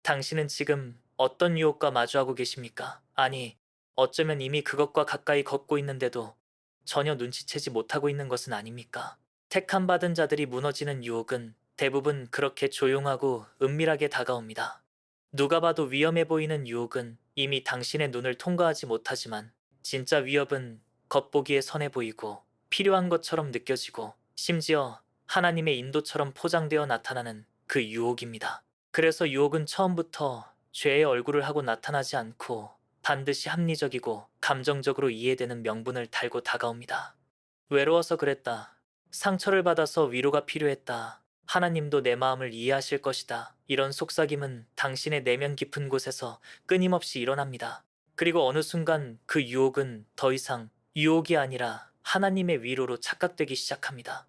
당신은 지금 어떤 유혹과 마주하고 계십니까? 아니, 어쩌면 이미 그것과 가까이 걷고 있는데도 전혀 눈치채지 못하고 있는 것은 아닙니까? 택함받은 자들이 무너지는 유혹은 대부분 그렇게 조용하고 은밀하게 다가옵니다. 누가 봐도 위험해 보이는 유혹은 이미 당신의 눈을 통과하지 못하지만 진짜 위협은 겉보기에 선해 보이고 필요한 것처럼 느껴지고 심지어 하나님의 인도처럼 포장되어 나타나는 그 유혹입니다. 그래서 유혹은 처음부터 죄의 얼굴을 하고 나타나지 않고 반드시 합리적이고 감정적으로 이해되는 명분을 달고 다가옵니다. 외로워서 그랬다. 상처를 받아서 위로가 필요했다. 하나님도 내 마음을 이해하실 것이다. 이런 속삭임은 당신의 내면 깊은 곳에서 끊임없이 일어납니다. 그리고 어느 순간 그 유혹은 더 이상 유혹이 아니라 하나님의 위로로 착각되기 시작합니다.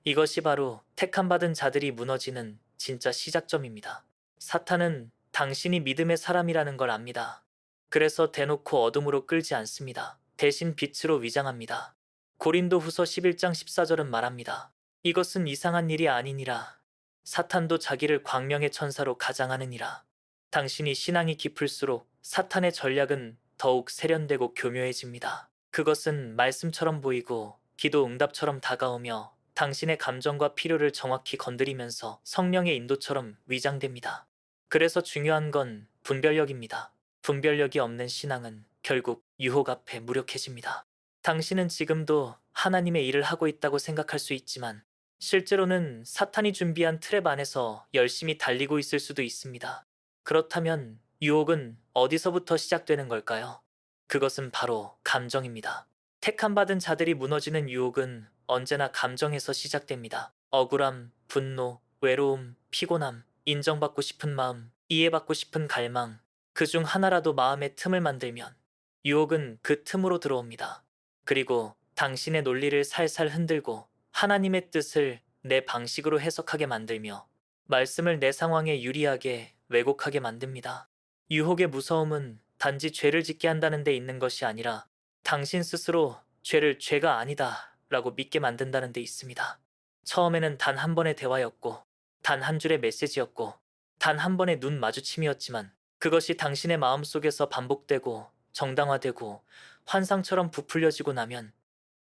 이것이 바로 택함받은 자들이 무너지는 진짜 시작점입니다. 사탄은 당신이 믿음의 사람이라는 걸 압니다. 그래서 대놓고 어둠으로 끌지 않습니다. 대신 빛으로 위장합니다. 고린도후서 11장 14절은 말합니다. 이것은 이상한 일이 아니니라. 사탄도 자기를 광명의 천사로 가장하느니라. 당신이 신앙이 깊을수록 사탄의 전략은 더욱 세련되고 교묘해집니다. 그것은 말씀처럼 보이고 기도 응답처럼 다가오며 당신의 감정과 필요를 정확히 건드리면서 성령의 인도처럼 위장됩니다. 그래서 중요한 건 분별력입니다. 분별력이 없는 신앙은 결국 유혹 앞에 무력해집니다. 당신은 지금도 하나님의 일을 하고 있다고 생각할 수 있지만 실제로는 사탄이 준비한 트랩 안에서 열심히 달리고 있을 수도 있습니다. 그렇다면 유혹은 어디서부터 시작되는 걸까요? 그것은 바로 감정입니다. 택함받은 자들이 무너지는 유혹은 언제나 감정에서 시작됩니다. 억울함, 분노, 외로움, 피곤함, 인정받고 싶은 마음, 이해받고 싶은 갈망, 그 중 하나라도 마음의 틈을 만들면 유혹은 그 틈으로 들어옵니다. 그리고 당신의 논리를 살살 흔들고 하나님의 뜻을 내 방식으로 해석하게 만들며 말씀을 내 상황에 유리하게 왜곡하게 만듭니다. 유혹의 무서움은 단지 죄를 짓게 한다는 데 있는 것이 아니라 당신 스스로 죄를 죄가 아니다 라고 믿게 만든다는 데 있습니다. 처음에는 단 한 번의 대화였고 단 한 줄의 메시지였고 단 한 번의 눈 마주침이었지만 그것이 당신의 마음속에서 반복되고 정당화되고 환상처럼 부풀려지고 나면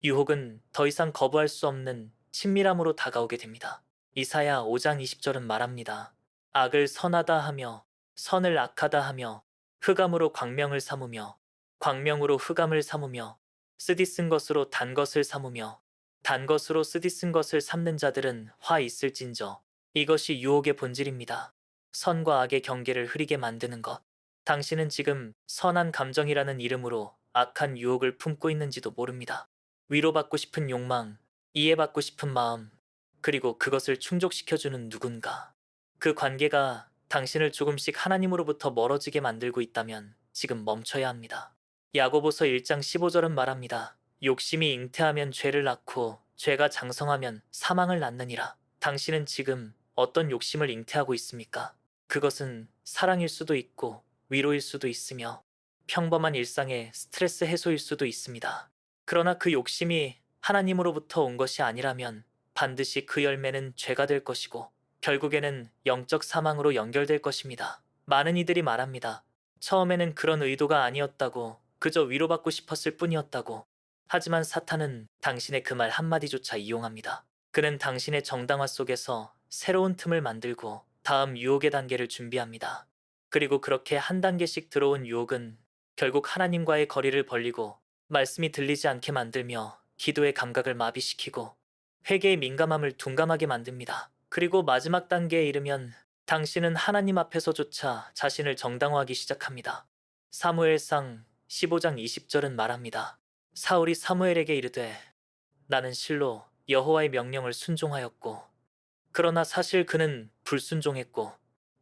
유혹은 더 이상 거부할 수 없는 친밀함으로 다가오게 됩니다. 이사야 5장 20절은 말합니다. 악을 선하다 하며 선을 악하다 하며 흑암으로 광명을 삼으며 광명으로 흑암을 삼으며 쓰디쓴 것으로 단 것을 삼으며 단 것으로 쓰디쓴 것을 삼는 자들은 화 있을진저. 이것이 유혹의 본질입니다. 선과 악의 경계를 흐리게 만드는 것. 당신은 지금 선한 감정이라는 이름으로 악한 유혹을 품고 있는지도 모릅니다. 위로받고 싶은 욕망, 이해받고 싶은 마음, 그리고 그것을 충족시켜주는 누군가. 그 관계가 당신을 조금씩 하나님으로부터 멀어지게 만들고 있다면 지금 멈춰야 합니다. 야고보서 1장 15절은 말합니다. 욕심이 잉태하면 죄를 낳고 죄가 장성하면 사망을 낳느니라. 당신은 지금 어떤 욕심을 잉태하고 있습니까? 그것은 사랑일 수도 있고 위로일 수도 있으며 평범한 일상의 스트레스 해소일 수도 있습니다. 그러나 그 욕심이 하나님으로부터 온 것이 아니라면 반드시 그 열매는 죄가 될 것이고 결국에는 영적 사망으로 연결될 것입니다. 많은 이들이 말합니다. 처음에는 그런 의도가 아니었다고, 그저 위로받고 싶었을 뿐이었다고. 하지만 사탄은 당신의 그 말 한마디조차 이용합니다. 그는 당신의 정당화 속에서 새로운 틈을 만들고 다음 유혹의 단계를 준비합니다. 그리고 그렇게 한 단계씩 들어온 유혹은 결국 하나님과의 거리를 벌리고 말씀이 들리지 않게 만들며 기도의 감각을 마비시키고 회개의 민감함을 둔감하게 만듭니다. 그리고 마지막 단계에 이르면 당신은 하나님 앞에서조차 자신을 정당화하기 시작합니다. 사무엘상 15장 20절은 말합니다. 사울이 사무엘에게 이르되 나는 실로 여호와의 명령을 순종하였고 그러나 사실 그는 불순종했고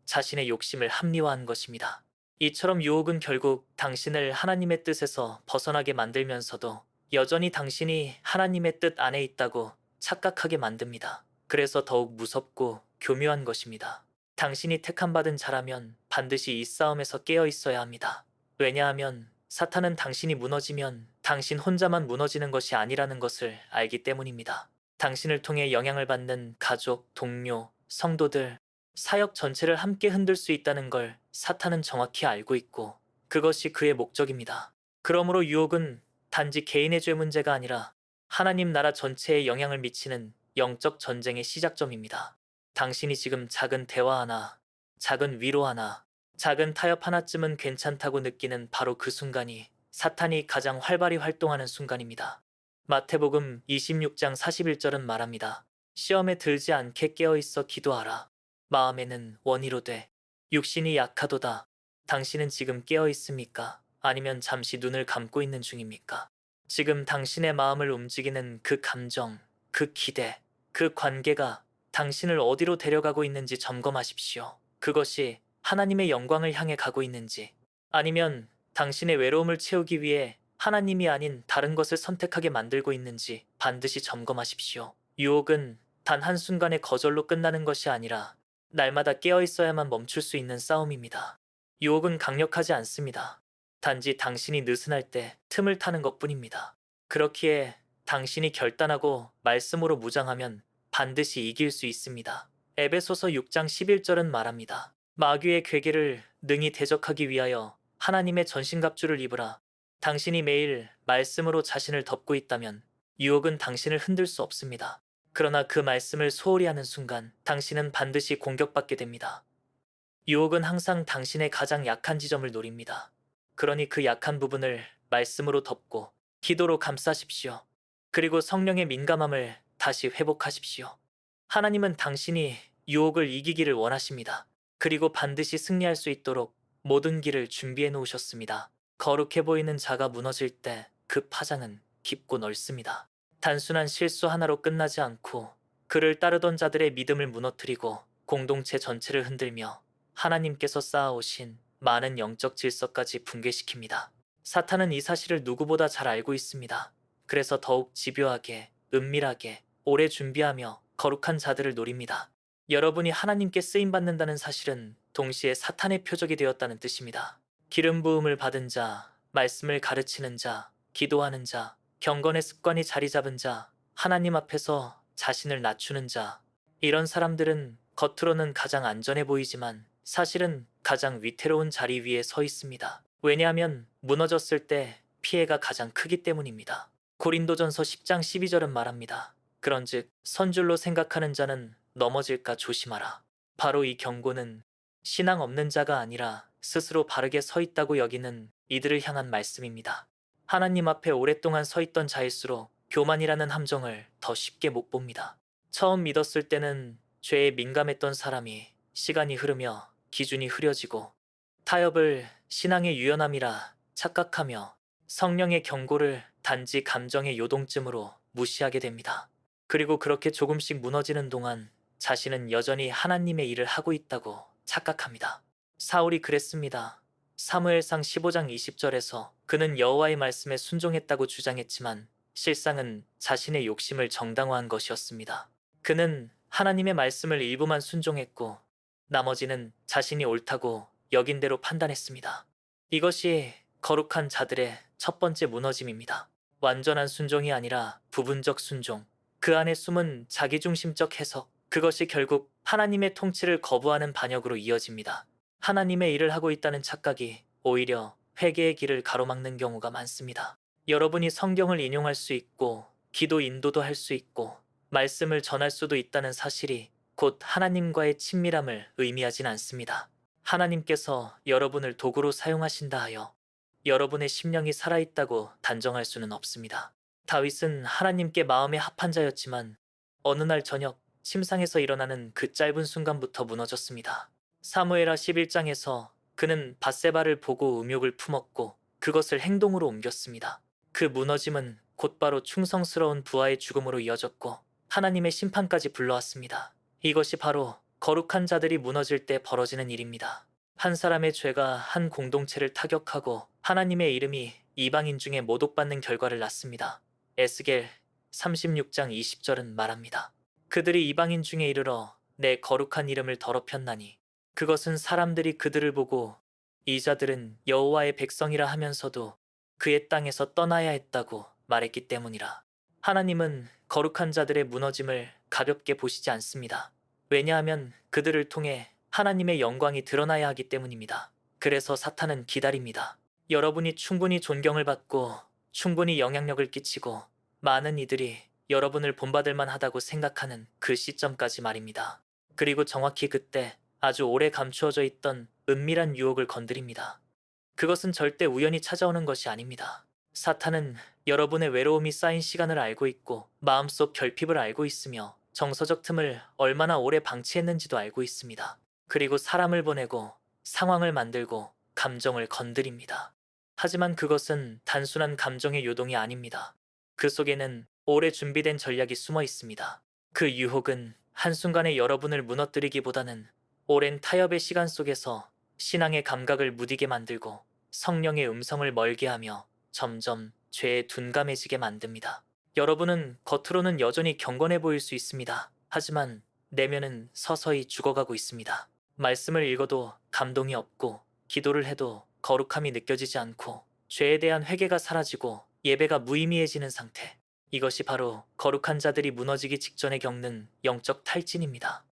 자신의 욕심을 합리화한 것입니다. 이처럼 유혹은 결국 당신을 하나님의 뜻에서 벗어나게 만들면서도 여전히 당신이 하나님의 뜻 안에 있다고 착각하게 만듭니다. 그래서 더욱 무섭고 교묘한 것입니다. 당신이 택함받은 자라면 반드시 이 싸움에서 깨어 있어야 합니다. 왜냐하면 사탄은 당신이 무너지면 당신 혼자만 무너지는 것이 아니라는 것을 알기 때문입니다. 당신을 통해 영향을 받는 가족, 동료, 성도들, 사역 전체를 함께 흔들 수 있다는 걸 사탄은 정확히 알고 있고 그것이 그의 목적입니다. 그러므로 유혹은 단지 개인의 죄 문제가 아니라 하나님 나라 전체에 영향을 미치는 영적 전쟁의 시작점입니다. 당신이 지금 작은 대화 하나, 작은 위로 하나, 작은 타협 하나쯤은 괜찮다고 느끼는 바로 그 순간이 사탄이 가장 활발히 활동하는 순간입니다. 마태복음 26장 41절은 말합니다. 시험에 들지 않게 깨어있어 기도하라. 마음에는 원이로 돼. 육신이 약하도다. 당신은 지금 깨어있습니까? 아니면 잠시 눈을 감고 있는 중입니까? 지금 당신의 마음을 움직이는 그 감정, 그 기대, 그 관계가 당신을 어디로 데려가고 있는지 점검하십시오. 그것이 하나님의 영광을 향해 가고 있는지, 아니면 당신의 외로움을 채우기 위해 하나님이 아닌 다른 것을 선택하게 만들고 있는지 반드시 점검하십시오. 유혹은 단 한순간의 거절로 끝나는 것이 아니라 날마다 깨어있어야만 멈출 수 있는 싸움입니다. 유혹은 강력하지 않습니다. 단지 당신이 느슨할 때 틈을 타는 것뿐입니다. 그렇기에 당신이 결단하고 말씀으로 무장하면 반드시 이길 수 있습니다. 에베소서 6장 11절은 말합니다. 마귀의 괴계를 능히 대적하기 위하여 하나님의 전신갑주를 입으라. 당신이 매일 말씀으로 자신을 덮고 있다면 유혹은 당신을 흔들 수 없습니다. 그러나 그 말씀을 소홀히 하는 순간 당신은 반드시 공격받게 됩니다. 유혹은 항상 당신의 가장 약한 지점을 노립니다. 그러니 그 약한 부분을 말씀으로 덮고 기도로 감싸십시오. 그리고 성령의 민감함을 다시 회복하십시오. 하나님은 당신이 유혹을 이기기를 원하십니다. 그리고 반드시 승리할 수 있도록 모든 길을 준비해 놓으셨습니다. 거룩해 보이는 자가 무너질 때 그 파장은 깊고 넓습니다. 단순한 실수 하나로 끝나지 않고 그를 따르던 자들의 믿음을 무너뜨리고 공동체 전체를 흔들며 하나님께서 쌓아오신 많은 영적 질서까지 붕괴시킵니다. 사탄은 이 사실을 누구보다 잘 알고 있습니다. 그래서 더욱 집요하게, 은밀하게, 오래 준비하며 거룩한 자들을 노립니다. 여러분이 하나님께 쓰임받는다는 사실은 동시에 사탄의 표적이 되었다는 뜻입니다. 기름 부음을 받은 자, 말씀을 가르치는 자, 기도하는 자, 경건의 습관이 자리 잡은 자, 하나님 앞에서 자신을 낮추는 자, 이런 사람들은 겉으로는 가장 안전해 보이지만 사실은 가장 위태로운 자리 위에 서 있습니다. 왜냐하면 무너졌을 때 피해가 가장 크기 때문입니다. 고린도전서 10장 12절은 말합니다. 그런즉 선줄로 생각하는 자는 넘어질까 조심하라. 바로 이 경고는 신앙 없는 자가 아니라 스스로 바르게 서 있다고 여기는 이들을 향한 말씀입니다. 하나님 앞에 오랫동안 서 있던 자일수록 교만이라는 함정을 더 쉽게 못 봅니다. 처음 믿었을 때는 죄에 민감했던 사람이 시간이 흐르며 기준이 흐려지고 타협을 신앙의 유연함이라 착각하며 성령의 경고를 단지 감정의 요동쯤으로 무시하게 됩니다. 그리고 그렇게 조금씩 무너지는 동안 자신은 여전히 하나님의 일을 하고 있다고 착각합니다. 사울이 그랬습니다. 사무엘상 15장 20절에서 그는 여호와의 말씀에 순종했다고 주장했지만 실상은 자신의 욕심을 정당화한 것이었습니다. 그는 하나님의 말씀을 일부만 순종했고 나머지는 자신이 옳다고 여긴 대로 판단했습니다. 이것이 거룩한 자들의 첫 번째 무너짐입니다. 완전한 순종이 아니라 부분적 순종. 그 안에 숨은 자기중심적 해석. 그것이 결국 하나님의 통치를 거부하는 반역으로 이어집니다. 하나님의 일을 하고 있다는 착각이 오히려 회개의 길을 가로막는 경우가 많습니다. 여러분이 성경을 인용할 수 있고 기도 인도도 할 수 있고 말씀을 전할 수도 있다는 사실이 곧 하나님과의 친밀함을 의미하진 않습니다. 하나님께서 여러분을 도구로 사용하신다 하여 여러분의 심령이 살아있다고 단정할 수는 없습니다. 다윗은 하나님께 마음에 합한 자였지만 어느 날 저녁 침상에서 일어나는 그 짧은 순간부터 무너졌습니다. 사무엘하 11장에서 그는 밧세바를 보고 음욕을 품었고 그것을 행동으로 옮겼습니다. 그 무너짐은 곧바로 충성스러운 부하의 죽음으로 이어졌고 하나님의 심판까지 불러왔습니다. 이것이 바로 거룩한 자들이 무너질 때 벌어지는 일입니다. 한 사람의 죄가 한 공동체를 타격하고 하나님의 이름이 이방인 중에 모독받는 결과를 낳습니다. 에스겔 36장 20절은 말합니다. 그들이 이방인 중에 이르러 내 거룩한 이름을 더럽혔나니 그것은 사람들이 그들을 보고 이 자들은 여호와의 백성이라 하면서도 그의 땅에서 떠나야 했다고 말했기 때문이라. 하나님은 거룩한 자들의 무너짐을 가볍게 보시지 않습니다. 왜냐하면 그들을 통해 하나님의 영광이 드러나야 하기 때문입니다. 그래서 사탄은 기다립니다. 여러분이 충분히 존경을 받고 충분히 영향력을 끼치고 많은 이들이 여러분을 본받을 만하다고 생각하는 그 시점까지 말입니다. 그리고 정확히 그때 아주 오래 감추어져 있던 은밀한 유혹을 건드립니다. 그것은 절대 우연히 찾아오는 것이 아닙니다. 사탄은 여러분의 외로움이 쌓인 시간을 알고 있고 마음속 결핍을 알고 있으며 정서적 틈을 얼마나 오래 방치했는지도 알고 있습니다. 그리고 사람을 보내고 상황을 만들고 감정을 건드립니다. 하지만 그것은 단순한 감정의 요동이 아닙니다. 그 속에는 오래 준비된 전략이 숨어 있습니다. 그 유혹은 한순간에 여러분을 무너뜨리기보다는 오랜 타협의 시간 속에서 신앙의 감각을 무디게 만들고 성령의 음성을 멀게 하며 점점 죄에 둔감해지게 만듭니다. 여러분은 겉으로는 여전히 경건해 보일 수 있습니다. 하지만 내면은 서서히 죽어가고 있습니다. 말씀을 읽어도 감동이 없고 기도를 해도 거룩함이 느껴지지 않고 죄에 대한 회개가 사라지고 예배가 무의미해지는 상태. 이것이 바로 거룩한 자들이 무너지기 직전에 겪는 영적 탈진입니다.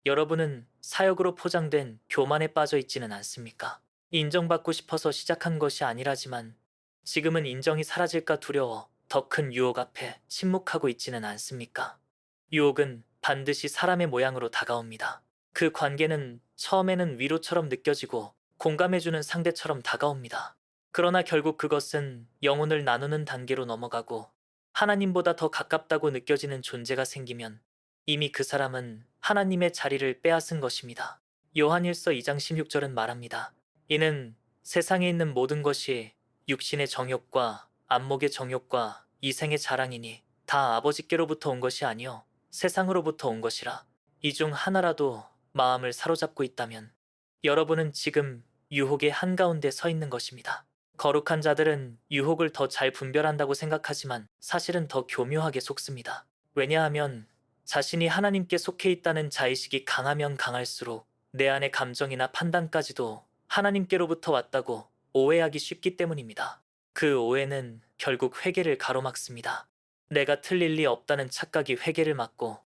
여러분은 사역으로 포장된 교만에 빠져 있지는 않습니까? 인정받고 싶어서 시작한 것이 아니라지만 지금은 인정이 사라질까 두려워 더 큰 유혹 앞에 침묵하고 있지는 않습니까? 유혹은 반드시 사람의 모양으로 다가옵니다. 그 관계는 처음에는 위로처럼 느껴지고 공감해주는 상대처럼 다가옵니다. 그러나 결국 그것은 영혼을 나누는 단계로 넘어가고 하나님보다 더 가깝다고 느껴지는 존재가 생기면 이미 그 사람은 하나님의 자리를 빼앗은 것입니다. 요한일서 2장 16절은 말합니다. 이는 세상에 있는 모든 것이 육신의 정욕과 안목의 정욕과 이생의 자랑이니 다 아버지께로부터 온 것이 아니요 세상으로부터 온 것이라. 이 중 하나라도 마음을 사로잡고 있다면 여러분은 지금 유혹의 한가운데 서 있는 것입니다. 거룩한 자들은 유혹을 더 잘 분별한다고 생각하지만 사실은 더 교묘하게 속습니다. 왜냐하면 자신이 하나님께 속해 있다는 자의식이 강하면 강할수록 내 안의 감정이나 판단까지도 하나님께로부터 왔다고 오해하기 쉽기 때문입니다. 그 오해는 결국 회개를 가로막습니다. 내가 틀릴 리 없다는 착각이 회개를 막고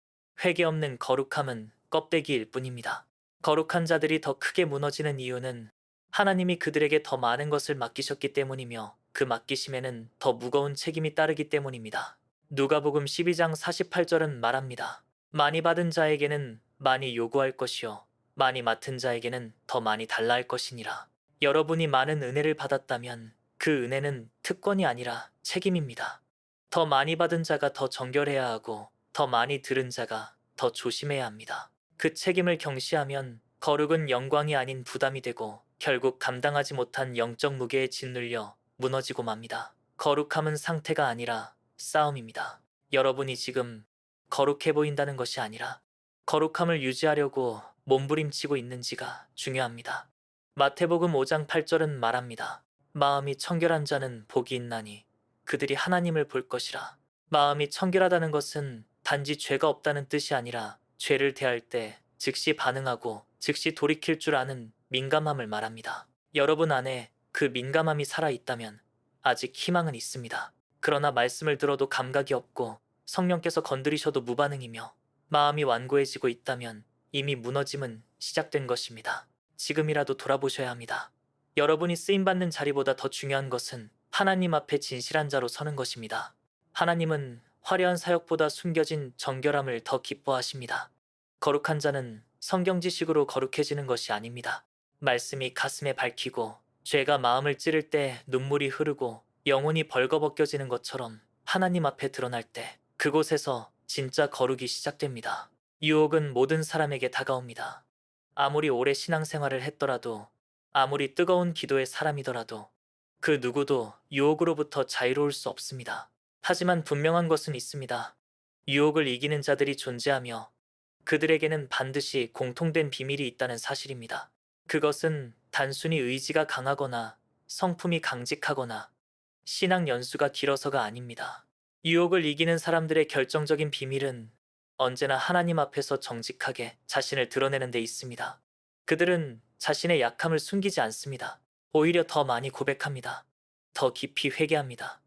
회개 없는 거룩함은 껍데기일 뿐입니다. 거룩한 자들이 더 크게 무너지는 이유는 하나님이 그들에게 더 많은 것을 맡기셨기 때문이며 그 맡기심에는 더 무거운 책임이 따르기 때문입니다. 누가복음 12장 48절은 말합니다. 많이 받은 자에게는 많이 요구할 것이요 많이 맡은 자에게는 더 많이 달라 할 것이니라. 여러분이 많은 은혜를 받았다면 그 은혜는 특권이 아니라 책임입니다. 더 많이 받은 자가 더 정결해야 하고 더 많이 들은 자가 더 조심해야 합니다. 그 책임을 경시하면 거룩은 영광이 아닌 부담이 되고 결국 감당하지 못한 영적 무게에 짓눌려 무너지고 맙니다. 거룩함은 상태가 아니라 싸움입니다. 여러분이 지금 거룩해 보인다는 것이 아니라 거룩함을 유지하려고 몸부림치고 있는지가 중요합니다. 마태복음 5장 8절은 말합니다. 마음이 청결한 자는 복이 있나니 그들이 하나님을 볼 것이라. 마음이 청결하다는 것은 단지 죄가 없다는 뜻이 아니라 죄를 대할 때 즉시 반응하고 즉시 돌이킬 줄 아는 민감함을 말합니다. 여러분 안에 그 민감함이 살아있다면 아직 희망은 있습니다. 그러나 말씀을 들어도 감각이 없고 성령께서 건드리셔도 무반응이며 마음이 완고해지고 있다면 이미 무너짐은 시작된 것입니다. 지금이라도 돌아보셔야 합니다. 여러분이 쓰임받는 자리보다 더 중요한 것은 하나님 앞에 진실한 자로 서는 것입니다. 하나님은 화려한 사역보다 숨겨진 정결함을 더 기뻐하십니다. 거룩한 자는 성경 지식으로 거룩해지는 것이 아닙니다. 말씀이 가슴에 밝히고 죄가 마음을 찌를 때 눈물이 흐르고 영혼이 벌거벗겨지는 것처럼 하나님 앞에 드러날 때 그곳에서 진짜 거룩이 시작됩니다. 유혹은 모든 사람에게 다가옵니다. 아무리 오래 신앙생활을 했더라도 아무리 뜨거운 기도의 사람이더라도 그 누구도 유혹으로부터 자유로울 수 없습니다. 하지만 분명한 것은 있습니다. 유혹을 이기는 자들이 존재하며 그들에게는 반드시 공통된 비밀이 있다는 사실입니다. 그것은 단순히 의지가 강하거나 성품이 강직하거나 신앙 연수가 길어서가 아닙니다. 유혹을 이기는 사람들의 결정적인 비밀은 언제나 하나님 앞에서 정직하게 자신을 드러내는 데 있습니다. 그들은 자신의 약함을 숨기지 않습니다. 오히려 더 많이 고백합니다. 더 깊이 회개합니다.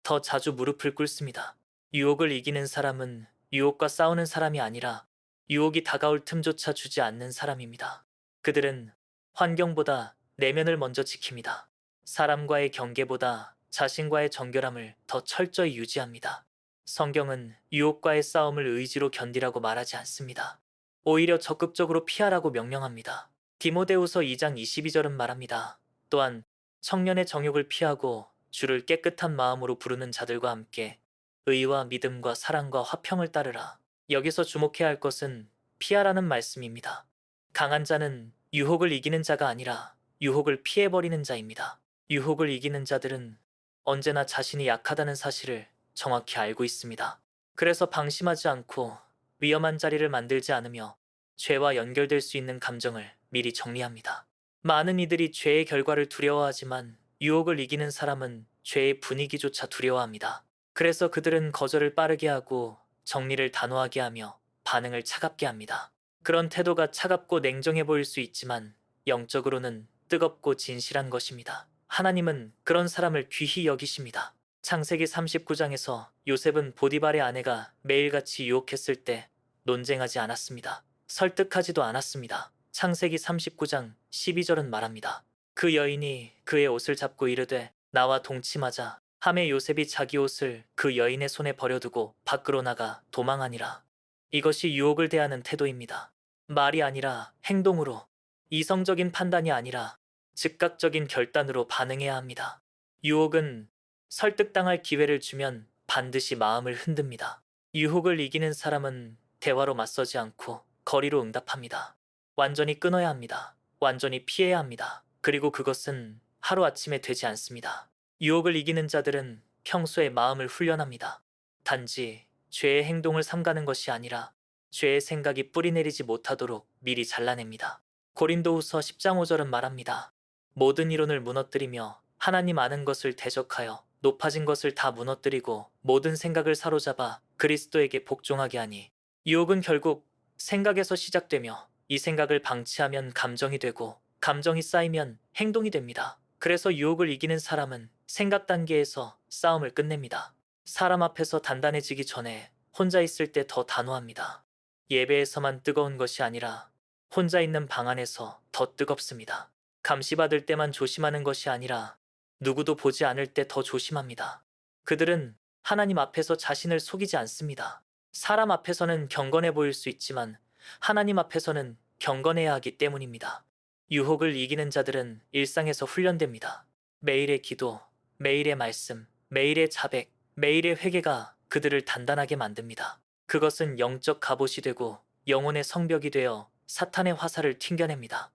더 자주 무릎을 꿇습니다. 유혹을 이기는 사람은 유혹과 싸우는 사람이 아니라 유혹이 다가올 틈조차 주지 않는 사람입니다. 그들은 환경보다 내면을 먼저 지킵니다. 사람과의 경계보다 자신과의 정결함을 더 철저히 유지합니다. 성경은 유혹과의 싸움을 의지로 견디라고 말하지 않습니다. 오히려 적극적으로 피하라고 명령합니다. 디모데후서 2장 22절은 말합니다. 또한 청년의 정욕을 피하고 주를 깨끗한 마음으로 부르는 자들과 함께 의와 믿음과 사랑과 화평을 따르라. 여기서 주목해야 할 것은 피하라는 말씀입니다. 강한 자는 유혹을 이기는 자가 아니라 유혹을 피해버리는 자입니다. 유혹을 이기는 자들은 언제나 자신이 약하다는 사실을 정확히 알고 있습니다. 그래서 방심하지 않고 위험한 자리를 만들지 않으며 죄와 연결될 수 있는 감정을 미리 정리합니다. 많은 이들이 죄의 결과를 두려워하지만 유혹을 이기는 사람은 죄의 분위기조차 두려워합니다. 그래서 그들은 거절을 빠르게 하고 정리를 단호하게 하며 반응을 차갑게 합니다. 그런 태도가 차갑고 냉정해 보일 수 있지만 영적으로는 뜨겁고 진실한 것입니다. 하나님은 그런 사람을 귀히 여기십니다. 창세기 39장에서 요셉은 보디발의 아내가 매일같이 유혹했을 때 논쟁하지 않았습니다. 설득하지도 않았습니다. 창세기 39장 12절은 말합니다. 그 여인이 그의 옷을 잡고 이르되 나와 동침하자 하매 요셉이 자기 옷을 그 여인의 손에 버려두고 밖으로 나가 도망하니라. 이것이 유혹을 대하는 태도입니다. 말이 아니라 행동으로, 이성적인 판단이 아니라 즉각적인 결단으로 반응해야 합니다. 유혹은 설득당할 기회를 주면 반드시 마음을 흔듭니다. 유혹을 이기는 사람은 대화로 맞서지 않고 거리로 응답합니다. 완전히 끊어야 합니다. 완전히 피해야 합니다. 그리고 그것은 하루아침에 되지 않습니다. 유혹을 이기는 자들은 평소에 마음을 훈련합니다. 단지 죄의 행동을 삼가는 것이 아니라 죄의 생각이 뿌리내리지 못하도록 미리 잘라냅니다. 고린도후서 10장 5절은 말합니다. 모든 이론을 무너뜨리며 하나님 아는 것을 대적하여 높아진 것을 다 무너뜨리고 모든 생각을 사로잡아 그리스도에게 복종하게 하니 유혹은 결국 생각에서 시작되며 이 생각을 방치하면 감정이 되고 감정이 쌓이면 행동이 됩니다. 그래서 유혹을 이기는 사람은 생각 단계에서 싸움을 끝냅니다. 사람 앞에서 단단해지기 전에 혼자 있을 때 더 단호합니다. 예배에서만 뜨거운 것이 아니라 혼자 있는 방 안에서 더 뜨겁습니다. 감시받을 때만 조심하는 것이 아니라 누구도 보지 않을 때 더 조심합니다. 그들은 하나님 앞에서 자신을 속이지 않습니다. 사람 앞에서는 경건해 보일 수 있지만 하나님 앞에서는 경건해야 하기 때문입니다. 유혹을 이기는 자들은 일상에서 훈련됩니다. 매일의 기도, 매일의 말씀, 매일의 자백, 매일의 회개가 그들을 단단하게 만듭니다. 그것은 영적 갑옷이 되고 영혼의 성벽이 되어 사탄의 화살을 튕겨냅니다.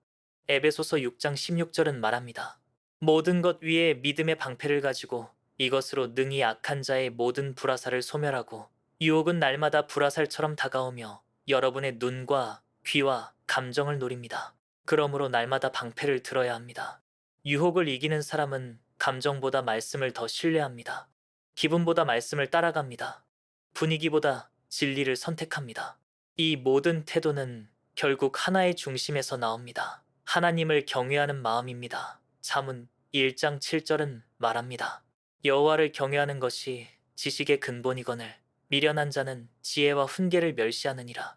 에베소서 6장 16절은 말합니다. 모든 것 위에 믿음의 방패를 가지고 이것으로 능히 악한 자의 모든 불화살을 소멸하고 유혹은 날마다 불화살처럼 다가오며 여러분의 눈과 귀와 감정을 노립니다. 그러므로 날마다 방패를 들어야 합니다. 유혹을 이기는 사람은 감정보다 말씀을 더 신뢰합니다. 기분보다 말씀을 따라갑니다. 분위기보다 진리를 선택합니다. 이 모든 태도는 결국 하나의 중심에서 나옵니다. 하나님을 경외하는 마음입니다. 잠언 1장 7절은 말합니다. 여호와를 경외하는 것이 지식의 근본이거늘 미련한 자는 지혜와 훈계를 멸시하느니라.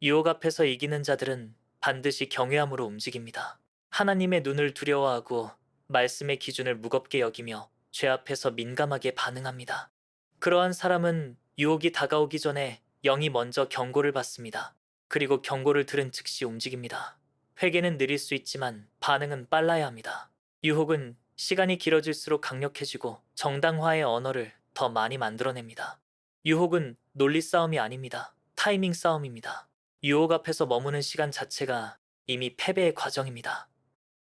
유혹 앞에서 이기는 자들은 반드시 경외함으로 움직입니다. 하나님의 눈을 두려워하고 말씀의 기준을 무겁게 여기며 죄 앞에서 민감하게 반응합니다. 그러한 사람은 유혹이 다가오기 전에 영이 먼저 경고를 받습니다. 그리고 경고를 들은 즉시 움직입니다. 회개는 느릴 수 있지만 반응은 빨라야 합니다. 유혹은 시간이 길어질수록 강력해지고 정당화의 언어를 더 많이 만들어냅니다. 유혹은 논리 싸움이 아닙니다. 타이밍 싸움입니다. 유혹 앞에서 머무는 시간 자체가 이미 패배의 과정입니다.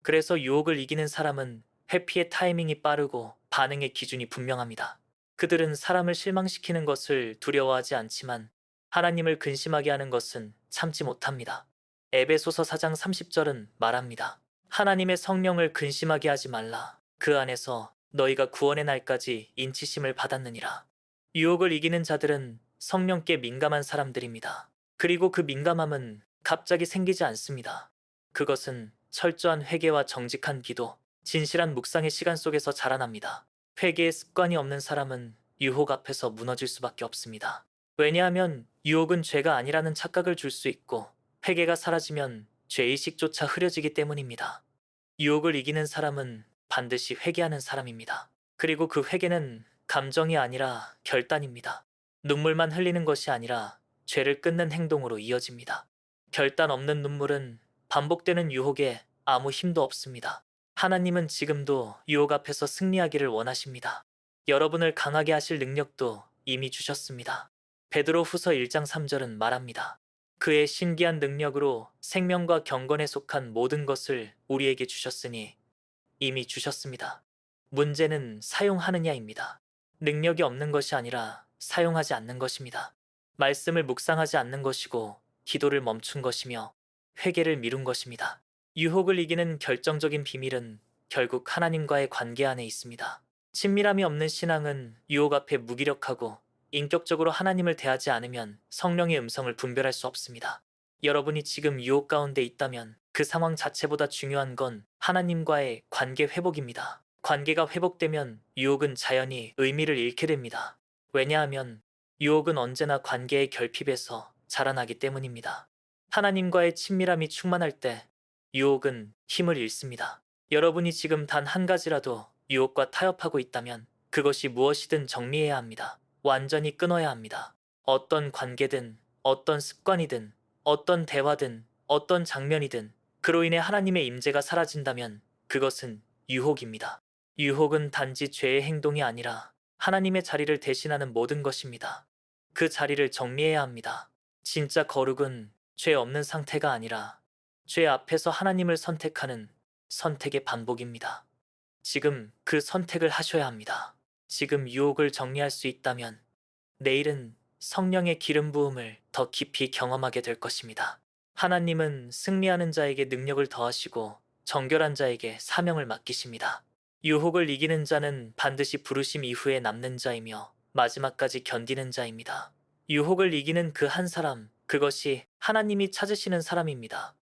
그래서 유혹을 이기는 사람은 회피의 타이밍이 빠르고 반응의 기준이 분명합니다. 그들은 사람을 실망시키는 것을 두려워하지 않지만 하나님을 근심하게 하는 것은 참지 못합니다. 에베소서 4장 30절은 말합니다. 하나님의 성령을 근심하게 하지 말라. 그 안에서 너희가 구원의 날까지 인치심을 받았느니라. 유혹을 이기는 자들은 성령께 민감한 사람들입니다. 그리고 그 민감함은 갑자기 생기지 않습니다. 그것은 철저한 회개와 정직한 기도, 진실한 묵상의 시간 속에서 자라납니다. 회개의 습관이 없는 사람은 유혹 앞에서 무너질 수밖에 없습니다. 왜냐하면 유혹은 죄가 아니라는 착각을 줄 수 있고 회개가 사라지면 죄의식조차 흐려지기 때문입니다. 유혹을 이기는 사람은 반드시 회개하는 사람입니다. 그리고 그 회개는 감정이 아니라 결단입니다. 눈물만 흘리는 것이 아니라 죄를 끊는 행동으로 이어집니다. 결단 없는 눈물은 반복되는 유혹에 아무 힘도 없습니다. 하나님은 지금도 유혹 앞에서 승리하기를 원하십니다. 여러분을 강하게 하실 능력도 이미 주셨습니다. 베드로 후서 1장 3절은 말합니다. 그의 신기한 능력으로 생명과 경건에 속한 모든 것을 우리에게 주셨으니 이미 주셨습니다. 문제는 사용하느냐입니다. 능력이 없는 것이 아니라 사용하지 않는 것입니다. 말씀을 묵상하지 않는 것이고 기도를 멈춘 것이며 회개를 미룬 것입니다. 유혹을 이기는 결정적인 비밀은 결국 하나님과의 관계 안에 있습니다. 친밀함이 없는 신앙은 유혹 앞에 무기력하고 인격적으로 하나님을 대하지 않으면 성령의 음성을 분별할 수 없습니다. 여러분이 지금 유혹 가운데 있다면 그 상황 자체보다 중요한 건 하나님과의 관계 회복입니다. 관계가 회복되면 유혹은 자연히 의미를 잃게 됩니다. 왜냐하면 유혹은 언제나 관계의 결핍에서 자라나기 때문입니다. 하나님과의 친밀함이 충만할 때 유혹은 힘을 잃습니다. 여러분이 지금 단 한 가지라도 유혹과 타협하고 있다면 그것이 무엇이든 정리해야 합니다. 완전히 끊어야 합니다. 어떤 관계든, 어떤 습관이든, 어떤 대화든, 어떤 장면이든 그로 인해 하나님의 임재가 사라진다면 그것은 유혹입니다. 유혹은 단지 죄의 행동이 아니라 하나님의 자리를 대신하는 모든 것입니다. 그 자리를 정리해야 합니다. 진짜 거룩은 죄 없는 상태가 아니라 죄 앞에서 하나님을 선택하는 선택의 반복입니다. 지금 그 선택을 하셔야 합니다. 지금 유혹을 정리할 수 있다면 내일은 성령의 기름 부음을 더 깊이 경험하게 될 것입니다. 하나님은 승리하는 자에게 능력을 더하시고 정결한 자에게 사명을 맡기십니다. 유혹을 이기는 자는 반드시 부르심 이후에 남는 자이며 마지막까지 견디는 자입니다. 유혹을 이기는 그 한 사람, 그것이 하나님이 찾으시는 사람입니다.